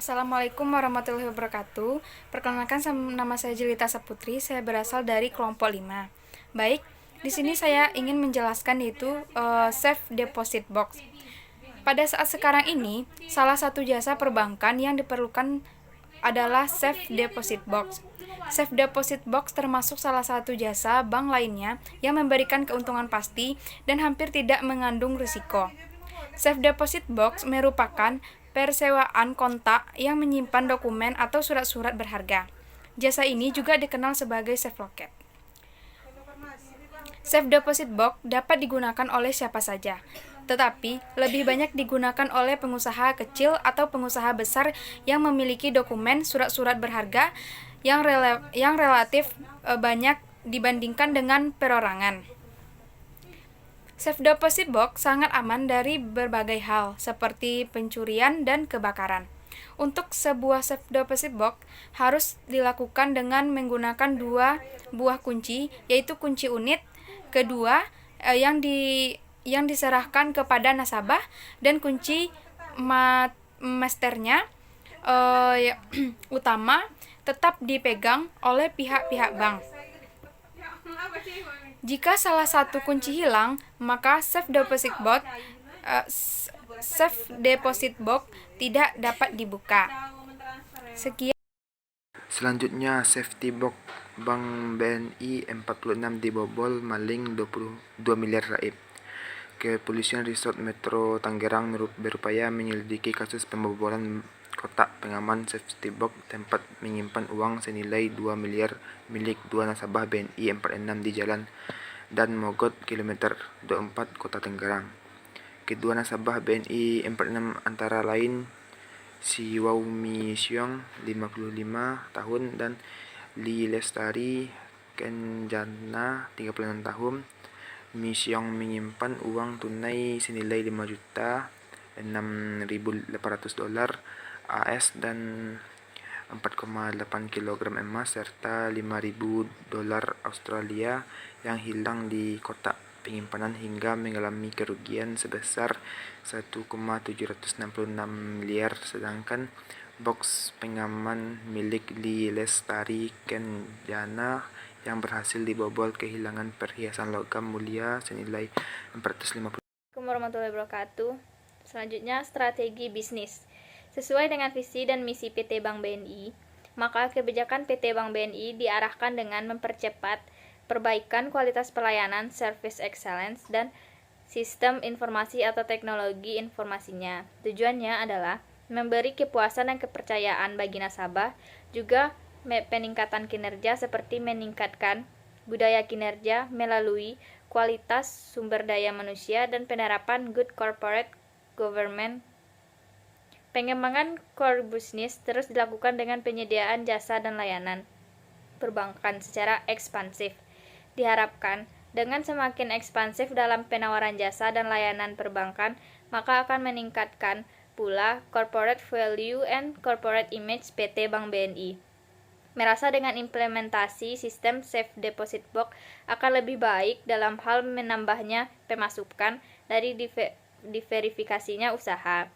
Assalamualaikum warahmatullahi wabarakatuh. Perkenalkan, nama saya Jelita Saputri. Saya berasal dari kelompok 5. Baik, di sini saya ingin menjelaskan yaitu Safe Deposit Box. Pada saat sekarang ini, salah satu jasa perbankan yang diperlukan adalah Safe Deposit Box. Safe Deposit Box termasuk salah satu jasa bank lainnya yang memberikan keuntungan pasti dan hampir tidak mengandung risiko. Safe Deposit Box merupakan persewaan kontak yang menyimpan dokumen atau surat-surat berharga. Jasa ini juga dikenal sebagai Safe Locket. Safe Deposit Box dapat digunakan oleh siapa saja, tetapi lebih banyak digunakan oleh pengusaha kecil atau pengusaha besar yang memiliki dokumen surat-surat berharga yang relatif banyak dibandingkan dengan perorangan. Safe Deposit Box sangat aman dari berbagai hal, seperti pencurian dan kebakaran. Untuk sebuah Safe Deposit Box harus dilakukan dengan menggunakan 2 buah kunci, yaitu kunci unit kedua yang diserahkan kepada nasabah, dan kunci masternya utama tetap dipegang oleh pihak-pihak bank. Jika salah satu kunci hilang, maka Safe Deposit Box tidak dapat dibuka. Sekian. Selanjutnya, safety box Bank BNI 46 dibobol maling 22 miliar raib. Kepolisian Resort Metro Tangerang berupaya menyelidiki kasus pembobolan kotak pengaman safety box tempat menyimpan uang senilai 2 miliar milik 2 nasabah BNI 46 di Jalan Dan Mogot kilometer 24 Kota Tangerang. Kedua nasabah BNI 46 antara lain si Wau Mi Siong 55 tahun dan Li Lestari Kenjana 36 tahun. Mi Siong menyimpan uang tunai senilai 5 juta 6.800 dolar AS dan 4,8 kg emas serta 5.000 dolar Australia yang hilang di kotak penyimpanan hingga mengalami kerugian sebesar 1,766 miliar, sedangkan box pengaman milik Li Lestari Kenjana yang berhasil dibobol kehilangan perhiasan logam mulia senilai 450. Assalamualaikum warahmatullahi wabarakatuh. Selanjutnya, strategi bisnis. Sesuai dengan visi dan misi PT Bank BNI, maka kebijakan PT Bank BNI diarahkan dengan mempercepat perbaikan kualitas pelayanan service excellence dan sistem informasi atau teknologi informasinya. Tujuannya adalah memberi kepuasan dan kepercayaan bagi nasabah, juga peningkatan kinerja seperti meningkatkan budaya kinerja melalui kualitas sumber daya manusia dan penerapan good corporate government. Pengembangan core business terus dilakukan dengan penyediaan jasa dan layanan perbankan secara ekspansif. Diharapkan dengan semakin ekspansif dalam penawaran jasa dan layanan perbankan, maka akan meningkatkan pula corporate value and corporate image PT Bank BNI. Merasa dengan implementasi sistem Safe Deposit Box akan lebih baik dalam hal menambahnya pemasukan dari diverifikasinya usaha.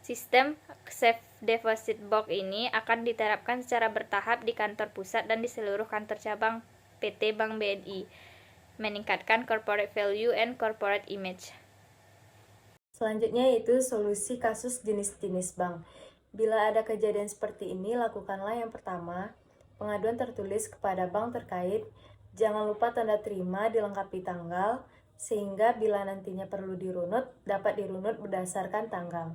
Sistem Safe Deposit Box ini akan diterapkan secara bertahap di kantor pusat dan di seluruh kantor cabang PT Bank BNI, meningkatkan corporate value and corporate image. Selanjutnya yaitu solusi kasus jenis-jenis bank. Bila ada kejadian seperti ini, lakukanlah yang pertama, pengaduan tertulis kepada bank terkait. Jangan lupa tanda terima dilengkapi tanggal, sehingga bila nantinya perlu dirunut, dapat dirunut berdasarkan tanggal.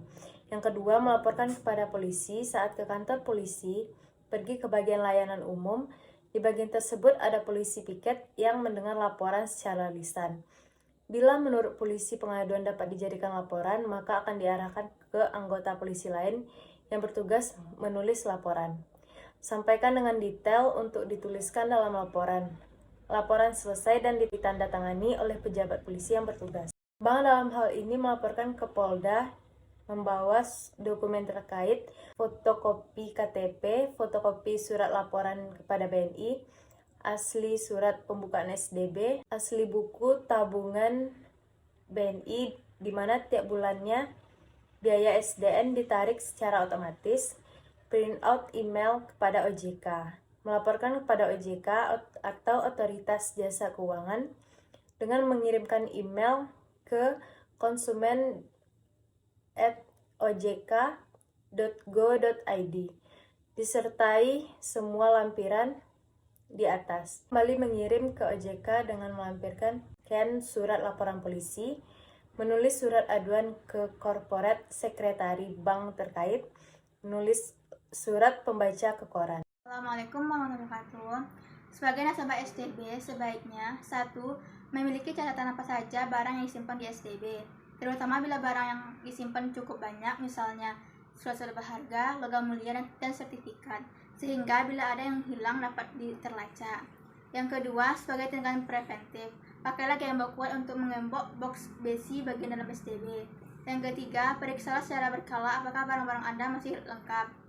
Yang kedua, melaporkan kepada polisi. Saat ke kantor polisi, pergi ke bagian layanan umum. Di bagian tersebut ada polisi piket yang mendengar laporan secara lisan. Bila menurut polisi pengaduan dapat dijadikan laporan, maka akan diarahkan ke anggota polisi lain yang bertugas menulis laporan. Sampaikan dengan detail untuk dituliskan dalam laporan. Laporan selesai dan ditandatangani oleh pejabat polisi yang bertugas. Bank dalam hal ini melaporkan ke Polda, membawa dokumen terkait, fotokopi KTP, fotokopi surat laporan kepada BNI, asli surat pembukaan SDB, asli buku tabungan BNI di mana tiap bulannya biaya SDN ditarik secara otomatis, print out email kepada OJK, melaporkan kepada OJK atau Otoritas Jasa Keuangan dengan mengirimkan email ke konsumen@ojk.go.id disertai semua lampiran di atas. Kembali mengirim ke OJK dengan melampirkan surat laporan polisi, menulis surat aduan ke korporat sekretari bank terkait, menulis surat pembaca ke koran. Assalamualaikum warahmatullahi wabarakatuh. Sebagai nasabah STB, sebaiknya 1. Memiliki catatan apa saja barang yang disimpan di STB, terutama bila barang yang disimpan cukup banyak, misalnya surat-surat berharga, logam mulia, dan sertifikat, sehingga bila ada yang hilang dapat terlacak. Yang kedua, sebagai tindakan preventif, pakailah gembok kuat untuk menggembok box besi bagian dalam STB. Yang ketiga, periksalah secara berkala apakah barang-barang Anda masih lengkap.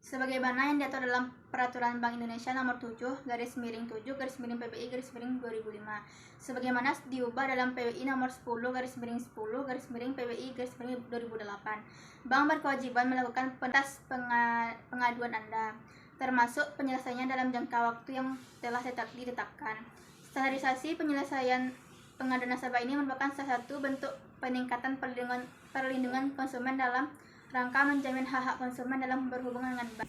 Sebagaimana yang diatur dalam Peraturan Bank Indonesia Nomor 7/7/PBI/2005, sebagaimana diubah dalam PBI Nomor 10/10/PBI/PBI/2008. Bank berkewajiban melakukan pengaduan Anda, termasuk penyelesaiannya dalam jangka waktu yang telah ditetapkan. Standarisasi penyelesaian pengaduan nasabah ini merupakan salah satu bentuk peningkatan perlindungan konsumen dalam rangka menjamin hak-hak konsumen dalam berhubungan dengan bank.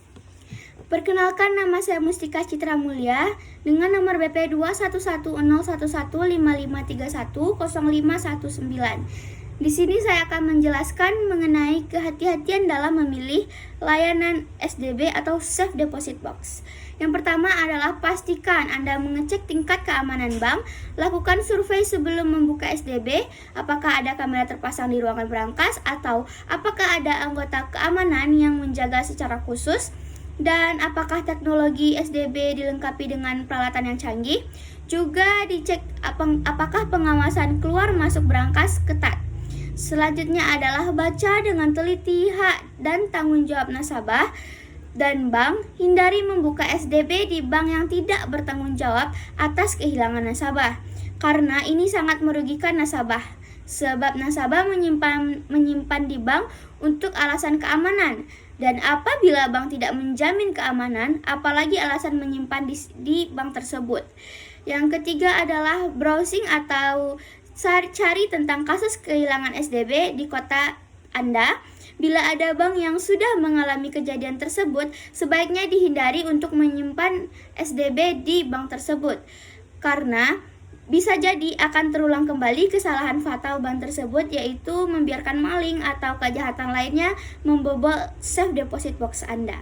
Perkenalkan, nama saya Mustika Citra Mulia dengan nomor BP 211011155310519. Di sini saya akan menjelaskan mengenai kehati-hatian dalam memilih layanan SDB atau Safe Deposit Box. Yang pertama adalah pastikan Anda mengecek tingkat keamanan bank. Lakukan survei sebelum membuka SDB, apakah ada kamera terpasang di ruangan berangkas atau apakah ada anggota keamanan yang menjaga secara khusus, dan apakah teknologi SDB dilengkapi dengan peralatan yang canggih. Juga dicek apakah pengawasan keluar masuk berangkas ketat. Selanjutnya adalah baca dengan teliti hak dan tanggung jawab nasabah dan bank. Hindari membuka SDB di bank yang tidak bertanggung jawab atas kehilangan nasabah, karena ini sangat merugikan nasabah, sebab nasabah menyimpan di bank untuk alasan keamanan, dan apabila bank tidak menjamin keamanan, apalagi alasan menyimpan di bank tersebut. Yang ketiga adalah browsing atau cari tentang kasus kehilangan SDB di kota Anda. Bila ada bank yang sudah mengalami kejadian tersebut, sebaiknya dihindari untuk menyimpan SDB di bank tersebut, karena bisa jadi akan terulang kembali kesalahan fatal bank tersebut, yaitu membiarkan maling atau kejahatan lainnya membobol safe deposit box Anda.